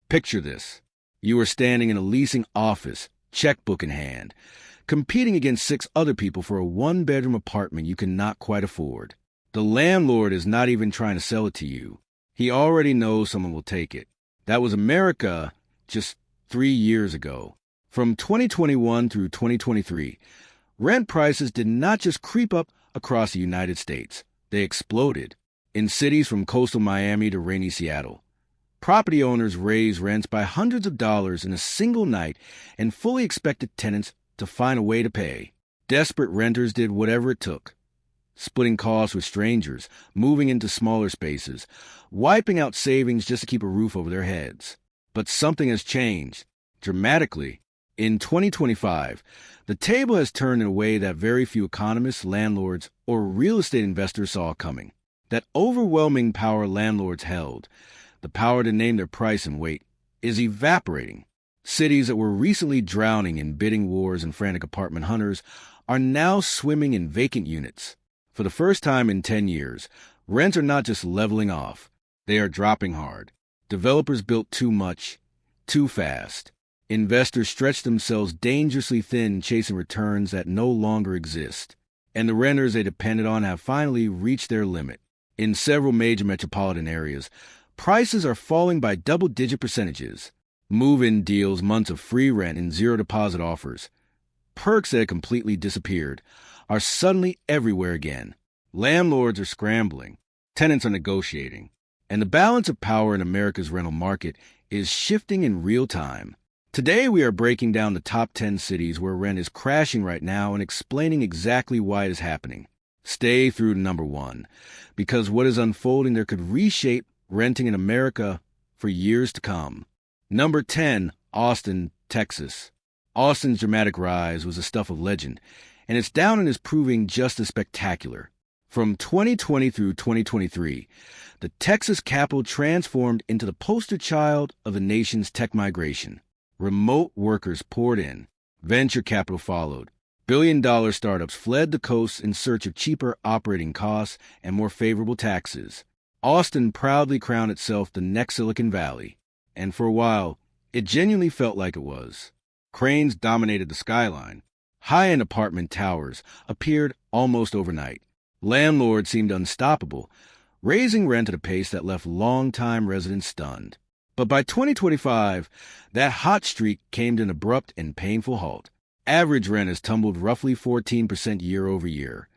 Picture this. You are standing in a leasing office, checkbook in hand, competing against 6 other people for a 1-bedroom apartment you cannot quite afford. The landlord is not even trying to sell it to you. He already knows someone will take it. That was America just 3 years ago. From 2021 through 2023, rent prices did not just creep up across the United States. They exploded. In cities from coastal Miami to rainy Seattle, property owners raised rents by hundreds of dollars in a single night and fully expected tenants to find a way to pay. Desperate renters did whatever it took, splitting costs with strangers, moving into smaller spaces, wiping out savings just to keep a roof over their heads. But something has changed, dramatically. In 2025, the table has turned in a way that very few economists, landlords, or real estate investors saw coming. That overwhelming power landlords held, the power to name their price and wait, is evaporating. Cities that were recently drowning in bidding wars and frantic apartment hunters are now swimming in vacant units. For the first time in 10 years, rents are not just leveling off, they are dropping hard. Developers built too much, too fast. Investors stretched themselves dangerously thin, chasing returns that no longer exist. And the renters they depended on have finally reached their limit. In several major metropolitan areas, prices are falling by double-digit percentages. Move-in deals, months of free rent, and zero-deposit offers, perks that had completely disappeared, are suddenly everywhere again. Landlords are scrambling, tenants are negotiating, and the balance of power in America's rental market is shifting in real time. Today, we are breaking down the top 10 cities where rent is crashing right now and explaining exactly why it is happening. Stay through to number 1, because what is unfolding there could reshape renting in America for years to come. Number 10, Austin, Texas. Austin's dramatic rise was the stuff of legend, and its downturn is proving just as spectacular. From 2020 through 2023, the Texas capital transformed into the poster child of the nation's tech migration. Remote workers poured in. Venture capital followed. Billion-dollar startups fled the coast in search of cheaper operating costs and more favorable taxes. Austin proudly crowned itself the next Silicon Valley, and for a while, it genuinely felt like it was. Cranes dominated the skyline. High-end apartment towers appeared almost overnight. Landlords seemed unstoppable, raising rent at a pace that left long-time residents stunned. But by 2025, that hot streak came to an abrupt and painful halt. Average rent has tumbled roughly 14% year over year,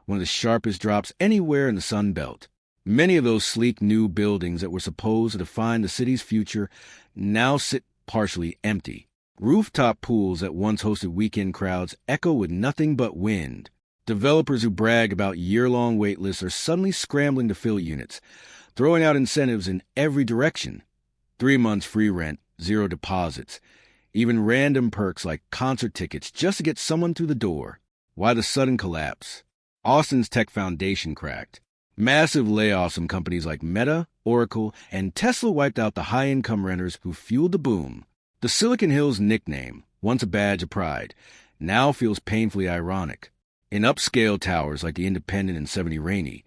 one of the sharpest drops anywhere in the Sun Belt. Many of those sleek new buildings that were supposed to define the city's future now sit partially empty. Rooftop pools that once hosted weekend crowds echo with nothing but wind. Developers who brag about year-long wait lists are suddenly scrambling to fill units, throwing out incentives in every direction. 3 months free rent, 0 deposits, even random perks like concert tickets just to get someone through the door. Why the sudden collapse? Austin's tech foundation cracked. Massive layoffs from companies like Meta, Oracle, and Tesla wiped out the high-income renters who fueled the boom. The Silicon Hills nickname, once a badge of pride, now feels painfully ironic. In upscale towers like the Independent and 70 Rainey,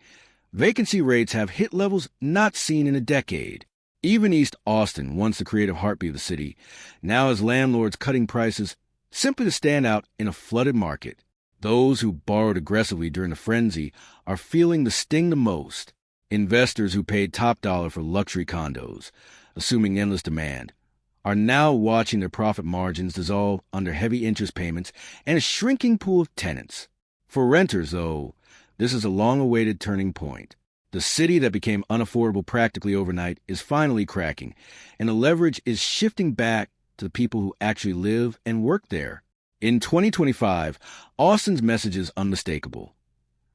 vacancy rates have hit levels not seen in a decade. Even East Austin, once the creative heartbeat of the city, now has landlords cutting prices simply to stand out in a flooded market. Those who borrowed aggressively during the frenzy are feeling the sting the most. Investors who paid top dollar for luxury condos, assuming endless demand, are now watching their profit margins dissolve under heavy interest payments and a shrinking pool of tenants. For renters, though, this is a long-awaited turning point. The city that became unaffordable practically overnight is finally cracking, and the leverage is shifting back to the people who actually live and work there. In 2025, Austin's message is unmistakable.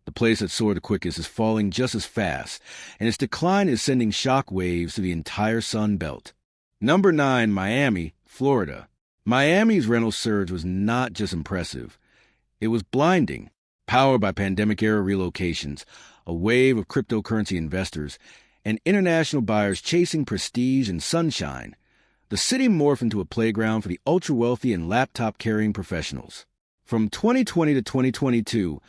The place that soared the quickest is falling just as fast, and its decline is sending shock waves to the entire Sun Belt. Number 9, Miami, Florida. Miami's rental surge was not just impressive. It was blinding. Powered by pandemic-era relocations, a wave of cryptocurrency investors, and international buyers chasing prestige and sunshine, the city morphed into a playground for the ultra-wealthy and laptop-carrying professionals. From 2020 to 2022,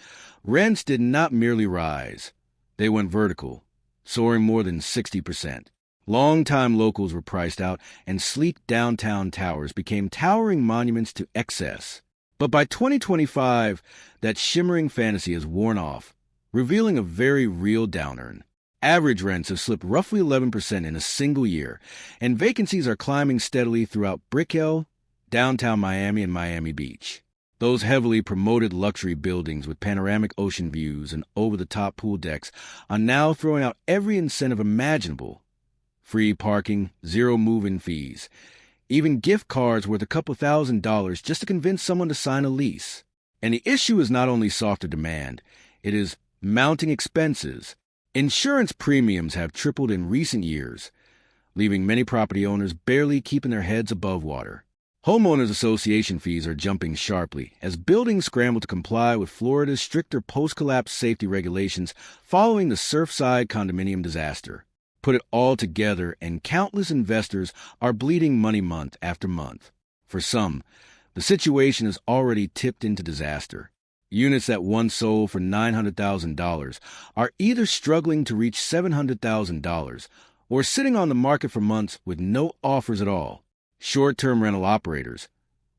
rents did not merely rise. They went vertical, soaring more than 60%. Longtime locals were priced out, and sleek downtown towers became towering monuments to excess. But by 2025, that shimmering fantasy has worn off, revealing a very real downturn. Average rents have slipped roughly 11% in a single year, and vacancies are climbing steadily throughout Brickell, downtown Miami, and Miami Beach. Those heavily promoted luxury buildings with panoramic ocean views and over-the-top pool decks are now throwing out every incentive imaginable. Free parking, zero move-in fees, even gift cards worth a couple $1,000s just to convince someone to sign a lease. And the issue is not only softer demand, it is mounting expenses. Insurance premiums have tripled in recent years, leaving many property owners barely keeping their heads above water. Homeowners association fees are jumping sharply as buildings scramble to comply with Florida's stricter post-collapse safety regulations following the Surfside condominium disaster. Put it all together, and countless investors are bleeding money month after month. For some, the situation has already tipped into disaster. Units that once sold for $900,000 are either struggling to reach $700,000 or sitting on the market for months with no offers at all. Short-term rental operators,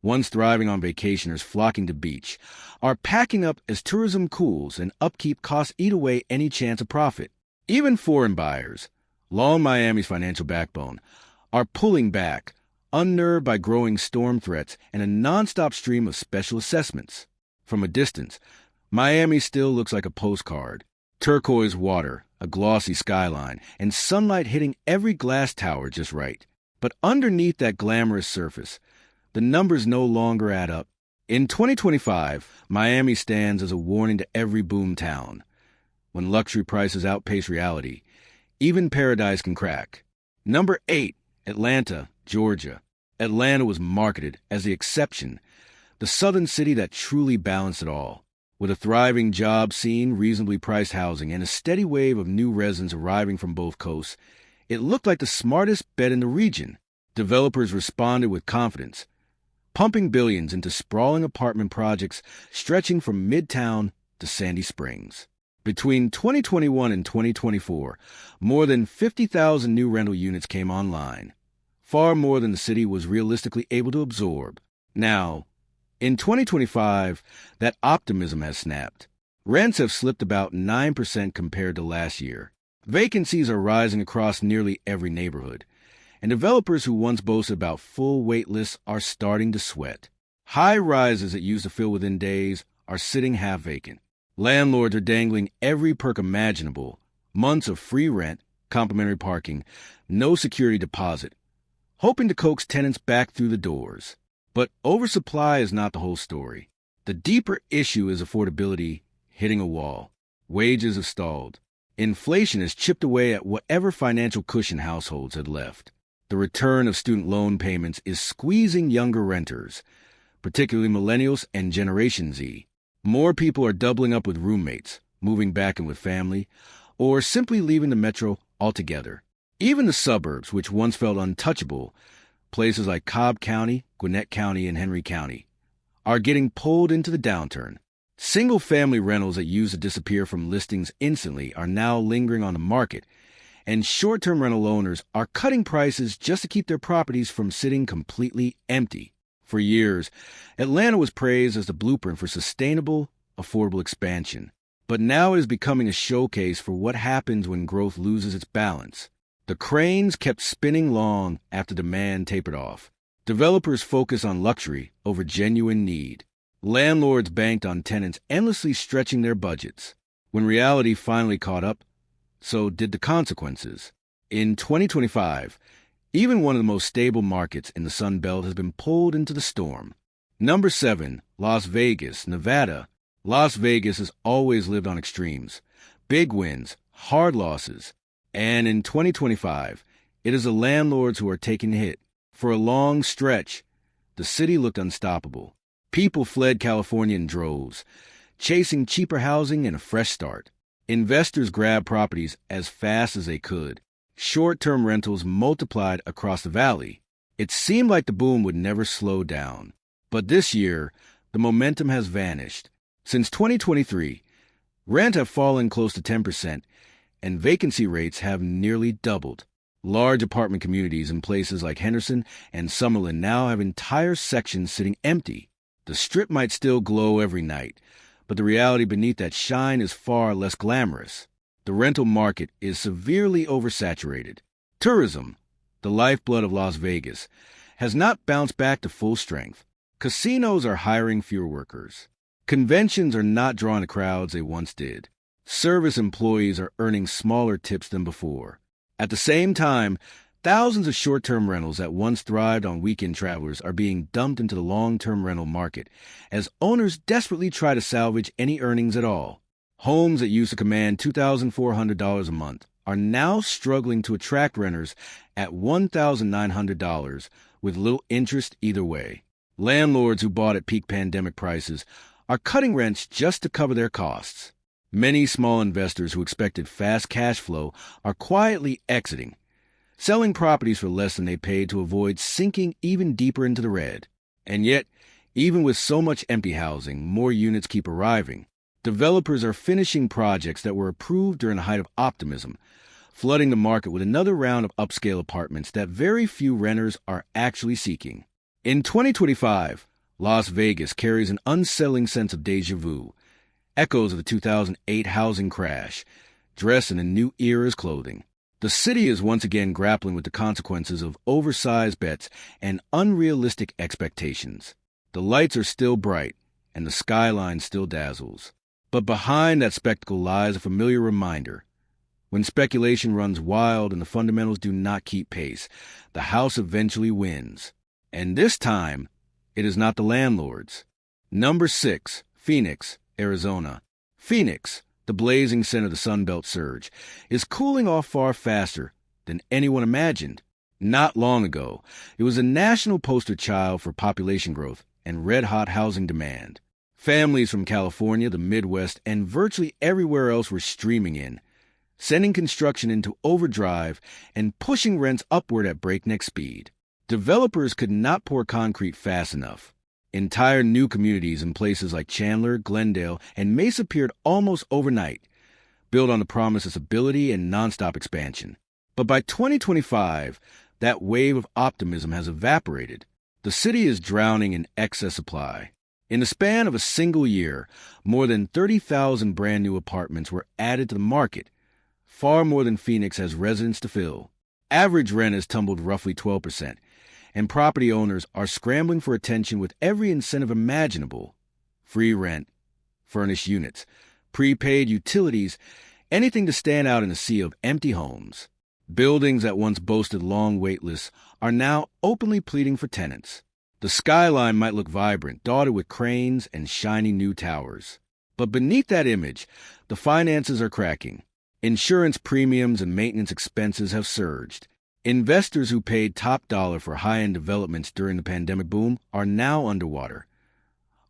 once thriving on vacationers flocking to beach, are packing up as tourism cools and upkeep costs eat away any chance of profit. Even foreign buyers, long Miami's financial backbone, are pulling back, unnerved by growing storm threats and a nonstop stream of special assessments. From a distance, Miami still looks like a postcard. Turquoise water, a glossy skyline, and sunlight hitting every glass tower just right. But underneath that glamorous surface, the numbers no longer add up. In 2025, Miami stands as a warning to every boom town. When luxury prices outpace reality, even paradise can crack. Number 8, Atlanta, Georgia. Atlanta was marketed as the exception, the southern city that truly balanced it all. With a thriving job scene, reasonably priced housing, and a steady wave of new residents arriving from both coasts, it looked like the smartest bet in the region. Developers responded with confidence, pumping billions into sprawling apartment projects stretching from Midtown to Sandy Springs. Between 2021 and 2024, more than 50,000 new rental units came online, far more than the city was realistically able to absorb. Now, in 2025, that optimism has snapped. Rents have slipped about 9% compared to last year. Vacancies are rising across nearly every neighborhood, and developers who once boasted about full wait lists are starting to sweat. High rises that used to fill within days are sitting half vacant. Landlords are dangling every perk imaginable: months of free rent, complimentary parking, no security deposit, hoping to coax tenants back through the doors. But oversupply is not the whole story. The deeper issue is affordability hitting a wall. Wages have stalled. Inflation has chipped away at whatever financial cushion households had left. The return of student loan payments is squeezing younger renters, particularly millennials and Generation Z. More people are doubling up with roommates, moving back in with family, or simply leaving the metro altogether. Even the suburbs, which once felt untouchable, places like Cobb County, Gwinnett County, and Henry County, are getting pulled into the downturn. Single-family rentals that used to disappear from listings instantly are now lingering on the market, and short-term rental owners are cutting prices just to keep their properties from sitting completely empty. For years, Atlanta was praised as the blueprint for sustainable, affordable expansion. But now it is becoming a showcase for what happens when growth loses its balance. The cranes kept spinning long after demand tapered off. Developers focused on luxury over genuine need. Landlords banked on tenants endlessly stretching their budgets. When reality finally caught up, so did the consequences. In 2025, even one of the most stable markets in the Sun Belt has been pulled into the storm. Number 7, Las Vegas, Nevada. Las Vegas has always lived on extremes. Big wins, hard losses. And in 2025, it is the landlords who are taking the hit. For a long stretch, the city looked unstoppable. People fled California in droves, chasing cheaper housing and a fresh start. Investors grabbed properties as fast as they could. Short-term rentals multiplied across the valley. It seemed like the boom would never slow down. But this year, the momentum has vanished. Since 2023, rents have fallen close to 10%, and vacancy rates have nearly doubled. Large apartment communities in places like Henderson and Summerlin now have entire sections sitting empty. The Strip might still glow every night, but the reality beneath that shine is far less glamorous. The rental market is severely oversaturated. Tourism, the lifeblood of Las Vegas, has not bounced back to full strength. Casinos are hiring fewer workers. Conventions are not drawing the crowds they once did. Service employees are earning smaller tips than before. At the same time, thousands of short-term rentals that once thrived on weekend travelers are being dumped into the long-term rental market as owners desperately try to salvage any earnings at all. Homes that used to command $2,400 a month are now struggling to attract renters at $1,900 with little interest either way. Landlords who bought at peak pandemic prices are cutting rents just to cover their costs. Many small investors who expected fast cash flow are quietly exiting, selling properties for less than they paid to avoid sinking even deeper into the red. And yet, even with so much empty housing, more units keep arriving. Developers are finishing projects that were approved during the height of optimism, flooding the market with another round of upscale apartments that very few renters are actually seeking. In 2025, Las Vegas carries an unsettling sense of déjà vu, echoes of the 2008 housing crash, dressed in a new era's clothing. The city is once again grappling with the consequences of oversized bets and unrealistic expectations. The lights are still bright, and the skyline still dazzles. But behind that spectacle lies a familiar reminder. When speculation runs wild and the fundamentals do not keep pace, the house eventually wins. And this time, it is not the landlords. Number 6, Phoenix, Arizona. Phoenix, the blazing center of the Sunbelt surge, is cooling off far faster than anyone imagined. Not long ago, it was a national poster child for population growth and red-hot housing demand. Families from California, the Midwest, and virtually everywhere else were streaming in, sending construction into overdrive and pushing rents upward at breakneck speed. Developers could not pour concrete fast enough. Entire new communities in places like Chandler, Glendale, and Mesa appeared almost overnight, built on the promise of stability and nonstop expansion. But by 2025, that wave of optimism has evaporated. The city is drowning in excess supply. In the span of a single year, more than 30,000 brand new apartments were added to the market, far more than Phoenix has residents to fill. Average rent has tumbled roughly 12%, and property owners are scrambling for attention with every incentive imaginable: free rent, furnished units, prepaid utilities, anything to stand out in a sea of empty homes. Buildings that once boasted long wait lists are now openly pleading for tenants. The skyline might look vibrant, dotted with cranes and shiny new towers. But beneath that image, the finances are cracking. Insurance premiums and maintenance expenses have surged. Investors who paid top dollar for high-end developments during the pandemic boom are now underwater,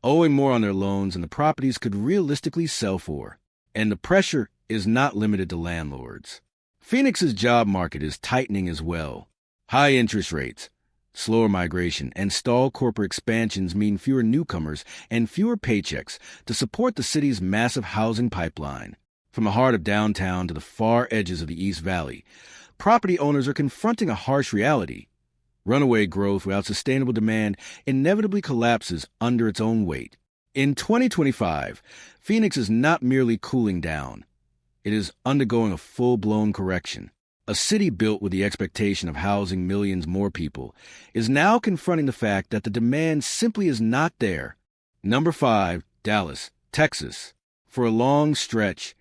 owing more on their loans than the properties could realistically sell for. And the pressure is not limited to landlords. Phoenix's job market is tightening as well. High interest rates, slower migration, and stalled corporate expansions mean fewer newcomers and fewer paychecks to support the city's massive housing pipeline. From the heart of downtown to the far edges of the East Valley, property owners are confronting a harsh reality. Runaway growth without sustainable demand inevitably collapses under its own weight. In 2025, Phoenix is not merely cooling down. It is undergoing a full-blown correction. A city built with the expectation of housing millions more people is now confronting the fact that the demand simply is not there. Number 5, Dallas, Texas. For a long stretch,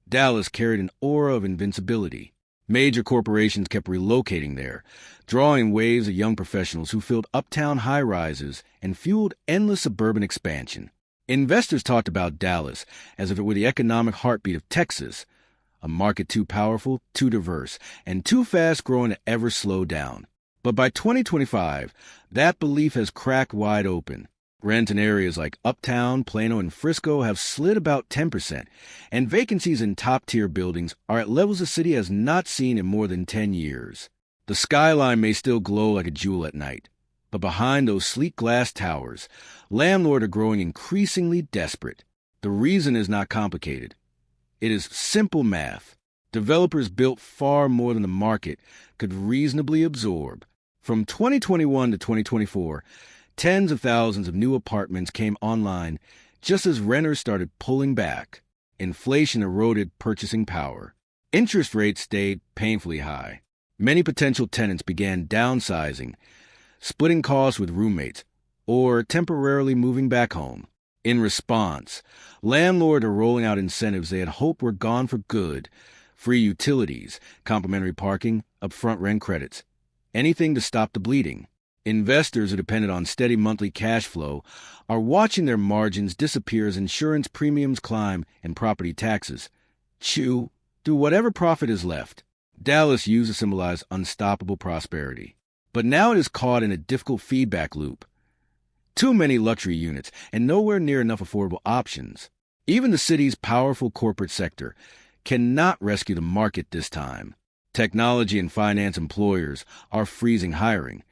Dallas carried an aura of invincibility. Major corporations kept relocating there, drawing waves of young professionals who filled uptown high-rises and fueled endless suburban expansion. Investors talked about Dallas as if it were the economic heartbeat of Texas, a market too powerful, too diverse, and too fast-growing to ever slow down. But by 2025, that belief has cracked wide open. Rents in areas like Uptown, Plano, and Frisco have slid about 10%, and vacancies in top-tier buildings are at levels the city has not seen in more than 10 years. The skyline may still glow like a jewel at night, but behind those sleek glass towers, landlords are growing increasingly desperate. The reason is not complicated. It is simple math. Developers built far more than the market could reasonably absorb. From 2021 to 2024, tens of thousands of new apartments came online just as renters started pulling back. Inflation eroded purchasing power. Interest rates stayed painfully high. Many potential tenants began downsizing, splitting costs with roommates, or temporarily moving back home. In response, landlords are rolling out incentives they had hoped were gone for good: free utilities, complimentary parking, upfront rent credits, anything to stop the bleeding. Investors who depended on steady monthly cash flow are watching their margins disappear as insurance premiums climb and property taxes chew through whatever profit is left. Dallas used to symbolize unstoppable prosperity, but now it is caught in a difficult feedback loop. Too many luxury units and nowhere near enough affordable options. Even the city's powerful corporate sector cannot rescue the market this time. Technology and finance employers are freezing hiring,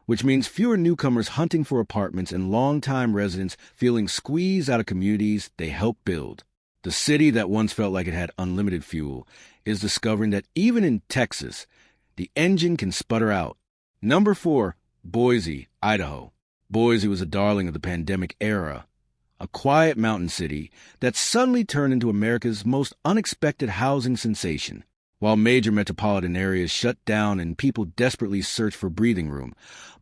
which means fewer newcomers hunting for apartments and longtime residents feeling squeezed out of communities they helped build. The city that once felt like it had unlimited fuel is discovering that even in Texas, the engine can sputter out. Number 4, Boise, Idaho. Boise was a darling of the pandemic era, a quiet mountain city that suddenly turned into America's most unexpected housing sensation. While major metropolitan areas shut down and people desperately searched for breathing room,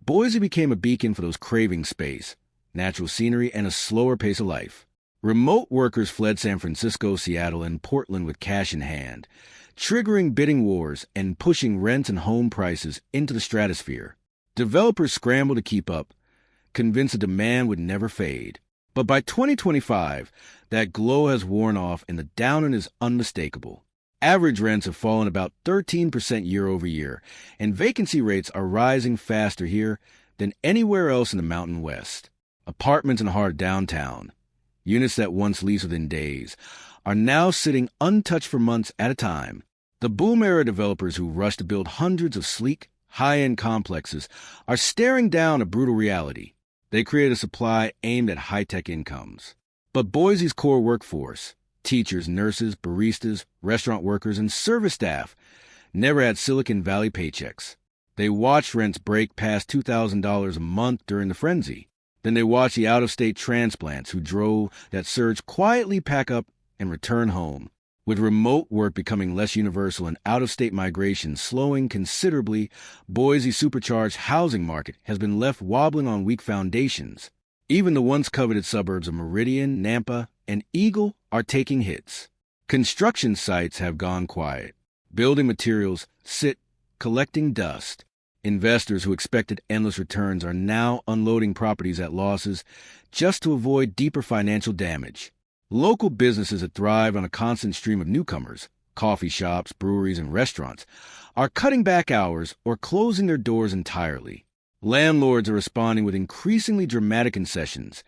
Boise became a beacon for those craving space, natural scenery, and a slower pace of life. Remote workers fled San Francisco, Seattle, and Portland with cash in hand, triggering bidding wars and pushing rents and home prices into the stratosphere. Developers scrambled to keep up, convinced the demand would never fade. But by 2025, that glow has worn off and the downing is unmistakable. Average rents have fallen about 13% year over year, and vacancy rates are rising faster here than anywhere else in the Mountain West. Apartments in the heart of downtown, units that once leased within days, are now sitting untouched for months at a time. The boom-era developers who rushed to build hundreds of sleek, high-end complexes are staring down a brutal reality. They create a supply aimed at high-tech incomes. But Boise's core workforce, teachers, nurses, baristas, restaurant workers, and service staff, never had Silicon Valley paychecks. They watched rents break past $2,000 a month during the frenzy. Then they watched the out-of-state transplants who drove that surge quietly pack up and return home. With remote work becoming less universal and out-of-state migration slowing considerably, Boise's supercharged housing market has been left wobbling on weak foundations. Even the once coveted suburbs of Meridian, Nampa, and Eagle are taking hits. Construction sites have gone quiet. Building materials sit collecting dust. Investors who expected endless returns are now unloading properties at losses just to avoid deeper financial damage. Local businesses that thrive on a constant stream of newcomers, coffee shops, breweries, and restaurants, are cutting back hours or closing their doors entirely. Landlords are responding with increasingly dramatic concessions,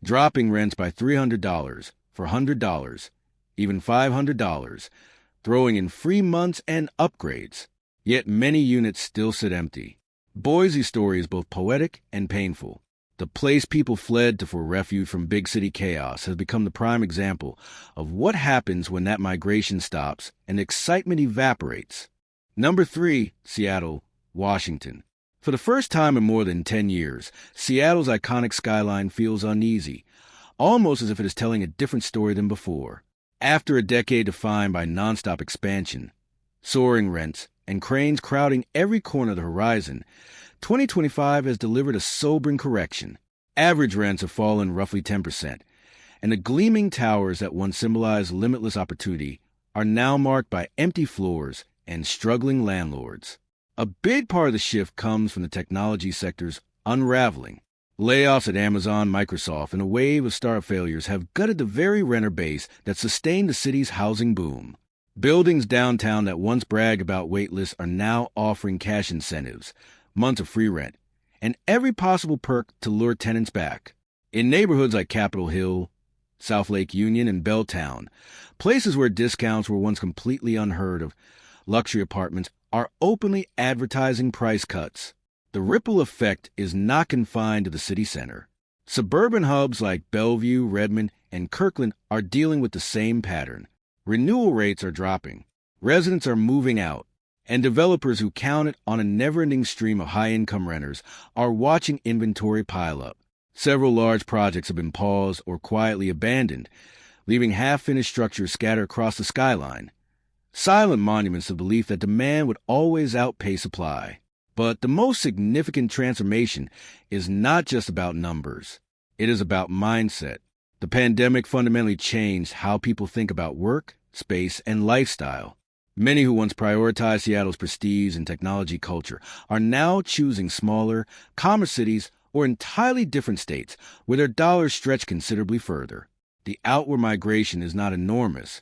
dropping rents by $300, for $100, even $500, throwing in free months and upgrades. Yet many units still sit empty. Boise's story is both poetic and painful. The place people fled to for refuge from big city chaos has become the prime example of what happens when that migration stops and excitement evaporates. Number 3, Seattle, Washington. For the first time in more than 10 years, Seattle's iconic skyline feels uneasy, almost as if it is telling a different story than before. After a decade defined by nonstop expansion, soaring rents, and cranes crowding every corner of the horizon, 2025 has delivered a sobering correction. Average rents have fallen roughly 10%, and the gleaming towers that once symbolized limitless opportunity are now marked by empty floors and struggling landlords. A big part of the shift comes from the technology sector's unraveling. Layoffs at Amazon, Microsoft, and a wave of startup failures have gutted the very renter base that sustained the city's housing boom. Buildings downtown that once bragged about wait lists are now offering cash incentives, months of free rent, and every possible perk to lure tenants back. In neighborhoods like Capitol Hill, South Lake Union, and Belltown, places where discounts were once completely unheard of, luxury apartments are openly advertising price cuts. The ripple effect is not confined to the city center. Suburban hubs like Bellevue, Redmond, and Kirkland are dealing with the same pattern. Renewal rates are dropping. Residents are moving out, and developers who counted on a never-ending stream of high-income renters are watching inventory pile up. Several large projects have been paused or quietly abandoned, leaving half-finished structures scattered across the skyline. Silent monuments to the belief that demand would always outpace supply. But the most significant transformation is not just about numbers. It is about mindset. The pandemic fundamentally changed how people think about work, space, and lifestyle. Many who once prioritized Seattle's prestige and technology culture are now choosing smaller, calmer cities or entirely different states where their dollars stretch considerably further. The outward migration is not enormous,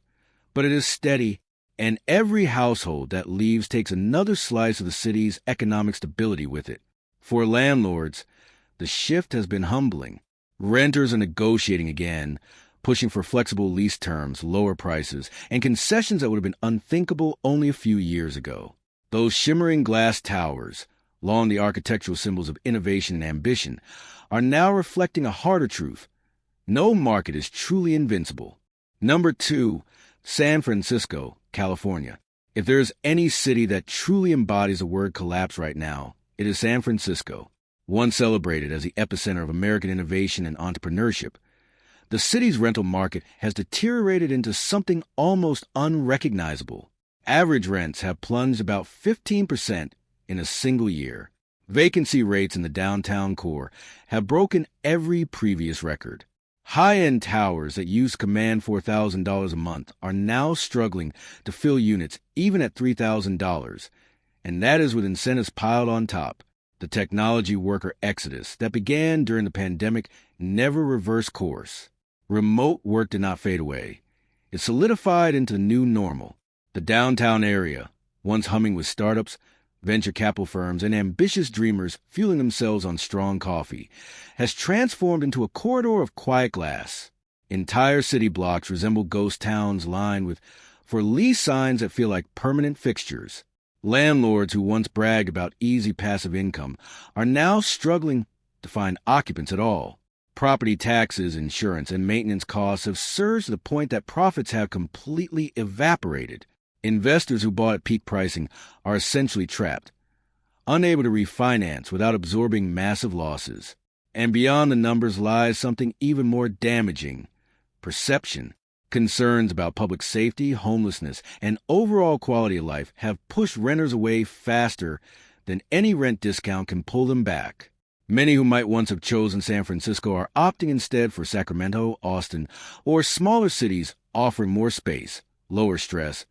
but it is steady, and every household that leaves takes another slice of the city's economic stability with it. For landlords, the shift has been humbling. Renters are negotiating again, pushing for flexible lease terms, lower prices, and concessions that would have been unthinkable only a few years ago. Those shimmering glass towers, long the architectural symbols of innovation and ambition, are now reflecting a harder truth. No market is truly invincible. Number 2, San Francisco, California. If there is any city that truly embodies the word collapse right now, it is San Francisco. Once celebrated as the epicenter of American innovation and entrepreneurship, the city's rental market has deteriorated into something almost unrecognizable. Average rents have plunged about 15% in a single year. Vacancy rates in the downtown core have broken every previous record. High-end towers that used to command $4,000 a month are now struggling to fill units even at $3,000, and that is with incentives piled on top. The technology worker exodus that began during the pandemic never reversed course. Remote work did not fade away. It solidified into the new normal. The downtown area, once humming with startups, venture capital firms, and ambitious dreamers fueling themselves on strong coffee, has transformed into a corridor of quiet glass. Entire city blocks resemble ghost towns lined with for-lease signs that feel like permanent fixtures. Landlords who once bragged about easy passive income are now struggling to find occupants at all. Property taxes, insurance, and maintenance costs have surged to the point that profits have completely evaporated. Investors who bought at peak pricing are essentially trapped, unable to refinance without absorbing massive losses. And beyond the numbers lies something even more damaging: perception. Concerns about public safety, homelessness, and overall quality of life have pushed renters away faster than any rent discount can pull them back. Many who might once have chosen San Francisco are opting instead for Sacramento, Austin, or smaller cities offering more space, lower stress,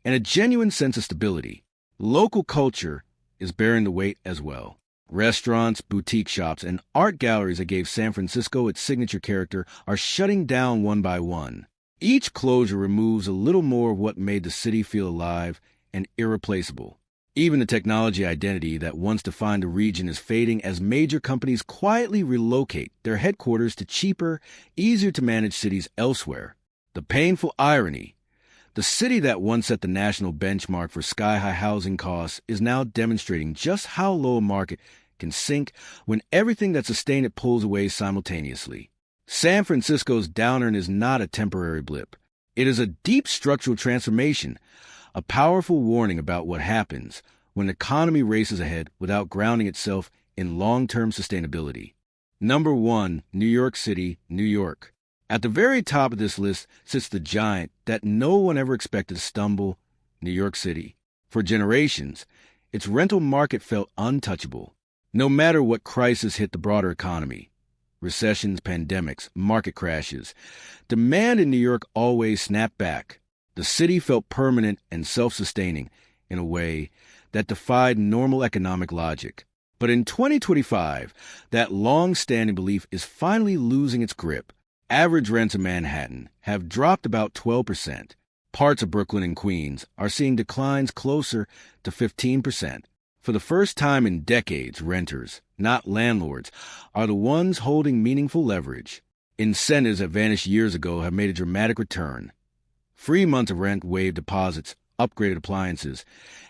and a genuine sense of stability. Local culture is bearing the weight as well. Restaurants, boutique shops, and art galleries that gave San Francisco its signature character are shutting down one by one. Each closure removes a little more of what made the city feel alive and irreplaceable. Even the technology identity that once defined the region is fading as major companies quietly relocate their headquarters to cheaper, easier-to-manage cities elsewhere. The painful irony: the city that once set the national benchmark for sky-high housing costs is now demonstrating just how low a market can sink when everything that sustained it pulls away simultaneously. San Francisco's downturn is not a temporary blip. It is a deep structural transformation, a powerful warning about what happens when the economy races ahead without grounding itself in long-term sustainability. Number 1, New York City, New York. At the very top of this list sits the giant that no one ever expected to stumble, New York City. For generations, its rental market felt untouchable, no matter what crisis hit the broader economy. Recessions, pandemics, market crashes. Demand in New York always snapped back. The city felt permanent and self-sustaining in a way that defied normal economic logic. But in 2025, that long-standing belief is finally losing its grip. Average rents in Manhattan have dropped about 12%. Parts of Brooklyn and Queens are seeing declines closer to 15%. For the first time in decades, renters, not landlords, are the ones holding meaningful leverage. Incentives that vanished years ago have made a dramatic return. Free months of rent, waived deposits, upgraded appliances,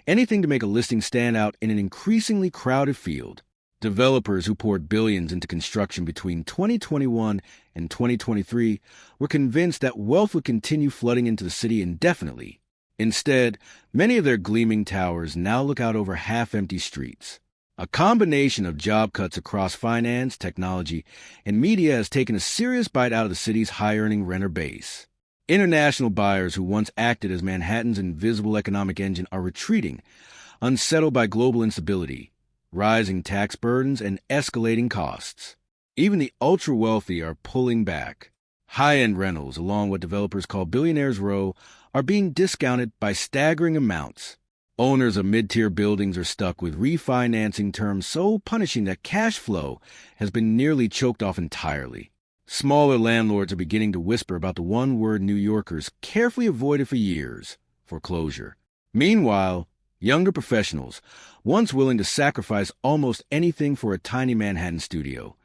anything to make a listing stand out in an increasingly crowded field. Developers who poured billions into construction between 2021 and 2023 were convinced that wealth would continue flooding into the city indefinitely. Instead, many of their gleaming towers now look out over half-empty streets. A combination of job cuts across finance, technology, and media has taken a serious bite out of the city's high-earning renter base. International buyers who once acted as Manhattan's invisible economic engine are retreating, unsettled by global instability, rising tax burdens, and escalating costs. Even the ultra-wealthy are pulling back. High-end rentals along what developers call Billionaires Row are being discounted by staggering amounts. Owners of mid-tier buildings are stuck with refinancing terms so punishing that cash flow has been nearly choked off entirely. Smaller landlords are beginning to whisper about the one word New Yorkers carefully avoided for years: foreclosure. Meanwhile, younger professionals, once willing to sacrifice almost anything for a tiny Manhattan studio,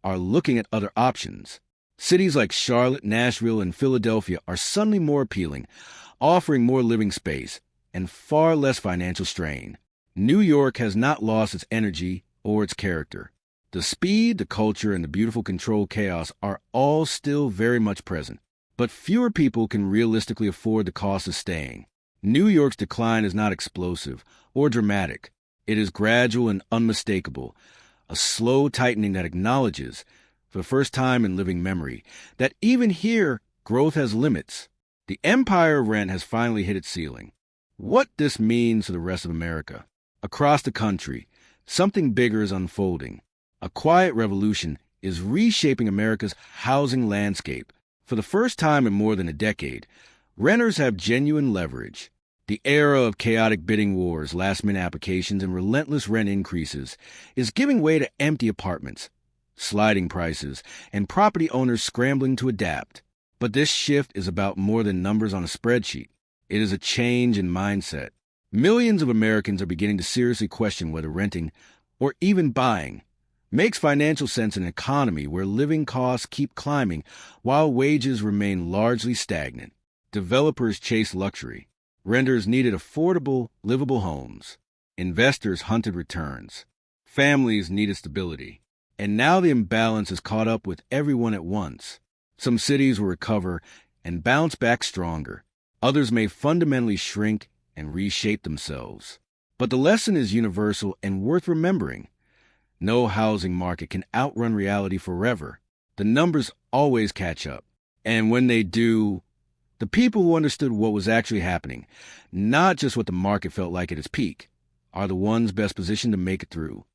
are looking at other options. Cities like Charlotte, Nashville, and Philadelphia are suddenly more appealing, offering more living space and far less financial strain. New York has not lost its energy or its character. The speed, the culture, and the beautiful controlled chaos are all still very much present, but fewer people can realistically afford the cost of staying. New York's decline is not explosive or dramatic. It is gradual and unmistakable, a slow tightening that acknowledges, for the first time in living memory, that even here, growth has limits. The empire of rent has finally hit its ceiling. What this means for the rest of America. Across the country, something bigger is unfolding. A quiet revolution is reshaping America's housing landscape. For the first time in more than a decade, renters have genuine leverage. The era of chaotic bidding wars, last-minute applications, and relentless rent increases is giving way to empty apartments, sliding prices, and property owners scrambling to adapt. But this shift is about more than numbers on a spreadsheet. It is a change in mindset. Millions of Americans are beginning to seriously question whether renting, or even buying, makes financial sense in an economy where living costs keep climbing while wages remain largely stagnant. Developers chase luxury. Renters needed affordable, livable homes. Investors hunted returns. Families needed stability. And now the imbalance has caught up with everyone at once. Some cities will recover and bounce back stronger. Others may fundamentally shrink and reshape themselves. But the lesson is universal and worth remembering. No housing market can outrun reality forever. The numbers always catch up. And when they do, the people who understood what was actually happening, not just what the market felt like at its peak, are the ones best positioned to make it through.